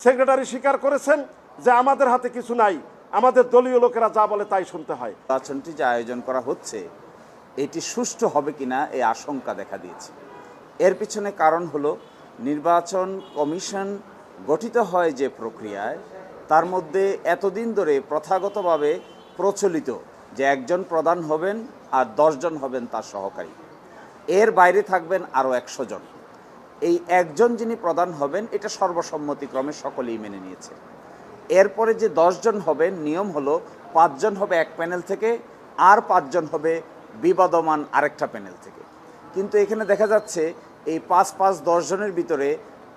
Secretary স্বীকার করেছেন যে আমাদের হাতে কিছু নাই, আমাদের দলীয় লোকেরা যা বলে তাই শুনতে হয়। নির্বাচনটি যে আয়োজন করা হচ্ছে এটি সুষ্ঠু হবে কিনা এই আশঙ্কা দেখা দিয়েছে। এর পিছনে কারণ হলো নির্বাচন কমিশন গঠিত হয় যে প্রক্রিয়ায়, তার মধ্যে এতদিন ধরে প্রথাগতভাবে প্রচলিত যে একজন প্রধান হবেন আর 10 জন হবেন তার সহকারী, এর বাইরে থাকবেন আরও 100 জন। এই একজন যিনি প্রধান হবেন এটা সর্বসম্মতিক্রমে সকলেই মেনে নিয়েছে। এরপরে যে 10 জন হবেন, নিয়ম হলো 5 জন হবে এক প্যানেল থেকে আর 5 জন হবে বিবাদমান আরেকটা প্যানেল থেকে। কিন্তু এখানে দেখা যাচ্ছে এই 5-5-10 জনের ভিতরে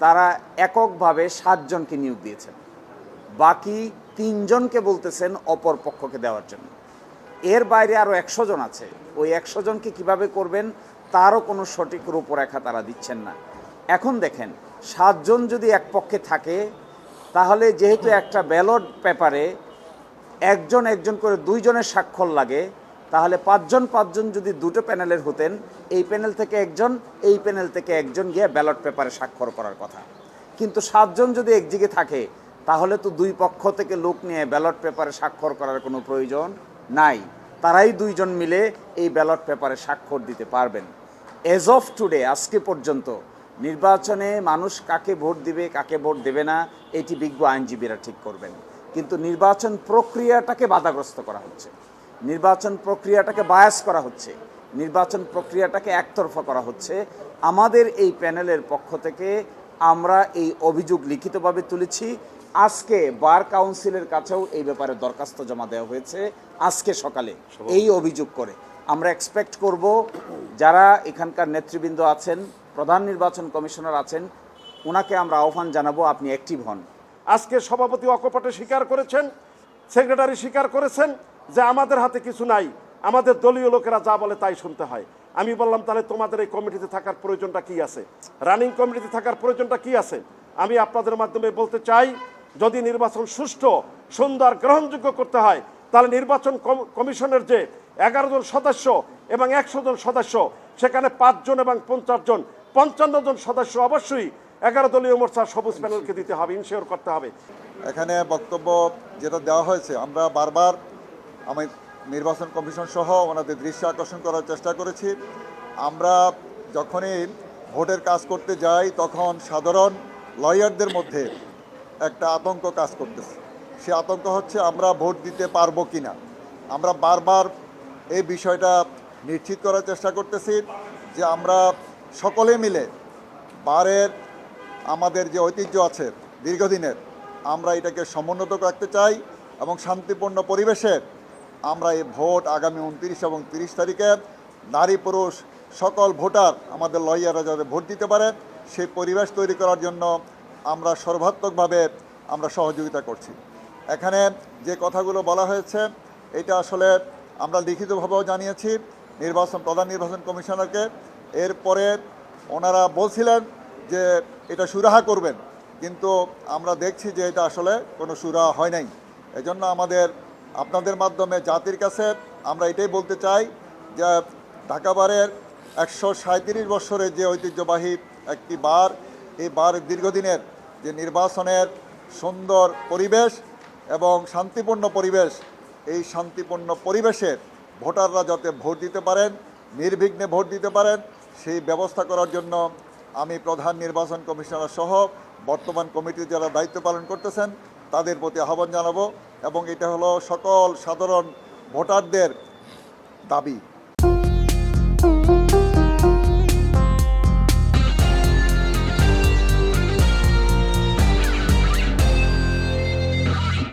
তারা এককভাবে 7 জনকে নিয়োগ দিয়েছেন, বাকি 3 জনকে বলতেছেন অপর পক্ষকে দেওয়ার জন্য। এর বাইরে আরও 100 জন আছে, ওই 100 জনকে কিভাবে করবেন তারও কোনো সঠিক রূপরেখা তারা দিচ্ছেন না। এখন দেখেন, 7 জন যদি এক পক্ষে থাকে তাহলে যেহেতু একটা ব্যালট পেপারে একজন একজন করে 2 জনের স্বাক্ষর লাগে, তাহলে 5 জন যদি দুটো প্যানেলের হতেন, এই প্যানেল থেকে একজন, এই প্যানেল থেকে একজন গিয়ে ব্যালট পেপারে স্বাক্ষর করার কথা। কিন্তু 7 জন যদি একদিকে থাকে তাহলে তো 2 পক্ষ থেকে লোক নিয়ে ব্যালট পেপারে স্বাক্ষর করার কোনো প্রয়োজন নাই, তারাই 2 জন মিলে এই ব্যালট পেপারে স্বাক্ষর দিতে পারবেন। এজ অফ টুডে, আজকে পর্যন্ত নির্বাচনে মানুষ কাকে ভোট দিবে কাকে ভোট দেবে না এটি বিজ্ঞ আইনজীবীরা ঠিক করবেন, কিন্তু নির্বাচন প্রক্রিয়াটাকে বাধাগ্রস্ত করা হচ্ছে, নির্বাচন প্রক্রিয়াটাকে বায়াস করা হচ্ছে, নির্বাচন প্রক্রিয়াটাকে একতরফা করা হচ্ছে। আমাদের এই প্যানেলের পক্ষ থেকে আমরা এই অভিযোগ লিখিতভাবে তুলেছি। আজকে বার কাউন্সিলের কাছেও এই ব্যাপারে দরখাস্ত জমা দেওয়া হয়েছে আজকে সকালে এই অভিযোগ করে। আমরা এক্সপেক্ট করব যারা এখানকার নেতৃবৃন্দ আছেন, প্রধান নির্বাচন কমিশনার আছেন, ওনাকে আমরা আহ্বান জানাবো আপনি অ্যাক্টিভ হন। আজকে সভাপতি অকপটে স্বীকার করেছেন, সেক্রেটারি স্বীকার করেছেন যে আমাদের হাতে কিছু নাই, আমাদের দলীয় লোকেরা যা বলে তাই শুনতে হয়। আমি বললাম তাহলে তোমাদের এই কমিটিতে থাকার প্রয়োজনটা কি আছে, রানিং কমিটিতে থাকার প্রয়োজনটা কি আছে? আমি আপনাদের মাধ্যমে বলতে চাই, যদি নির্বাচন সুষ্ঠু, সুন্দর, গ্রহণযোগ্য করতে হয় তাহলে নির্বাচন কমিশনের যে 11 জন সদস্য এবং 100 জন সদস্য, সেখানে 5 জন এবং 50 জন, 55 জন সদস্য অবশ্যই 11 দলীয় মোর্চার সবুজ প্যানেলকে দিতে হবে, ইনশিওর করতে হবে। এখানে বক্তব্য যেটা দেওয়া হয়েছে, আমরা বারবার আমি নির্বাচন কমিশন সহ ওনাদের দৃষ্টি আকর্ষণ করার চেষ্টা করেছি। আমরা যখনই ভোটের কাজ করতে যাই তখন সাধারণ লয়ারদের মধ্যে একটা আতঙ্ক কাজ করতেছে। সে আতঙ্ক হচ্ছে আমরা ভোট দিতে পারবো কি না। আমরা বারবার এই বিষয়টা নিশ্চিত করার চেষ্টা করতেছি যে আমরা সকলে মিলে বারের আমাদের যে ঐতিহ্য আছে দীর্ঘদিনের, আমরা এটাকে সমুন্নত রাখতে চাই এবং শান্তিপূর্ণ পরিবেশে আমরা এই ভোট আগামী 29 এবং 30 তারিখে নারী পুরুষ সকল ভোটার আমাদের লয়াররা যাতে ভোট দিতে পারে সেই পরিবেশ তৈরি করার জন্য আমরা সর্বাত্মকভাবে আমরা সহযোগিতা করছি। এখানে যে কথাগুলো বলা হয়েছে এটা আসলে আমরা লিখিতভাবেও জানিয়েছি প্রধান নির্বাচন কমিশনারকে। এরপরে ওনারা বলছিলেন যে এটা সুরাহা করবেন, কিন্তু আমরা দেখছি যে এটা আসলে কোনো সুরাহা হয় নাই। এজন্য আপনাদের মাধ্যমে জাতির কাছে আমরা এটাই বলতে চাই যে ঢাকা বারের 137 বছরের যে ঐতিহ্যবাহী একটি বার, এই বার দীর্ঘদিনের যে নির্বাচনের সুন্দর পরিবেশ এবং শান্তিপূর্ণ পরিবেশ, এই শান্তিপূর্ণ পরিবেশের ভোটাররা যাতে ভোট দিতে পারেন, নির্বিঘ্নে ভোট দিতে পারেন, সেই ব্যবস্থা করার জন্য আমি প্রধান নির্বাচন কমিশনার সহ বর্তমান কমিটি যারা দায়িত্ব পালন করতেছেন তাদের প্রতি আহ্বান জানাবো, এবং এটা হলো সকল সাধারণ ভোটারদের দাবি।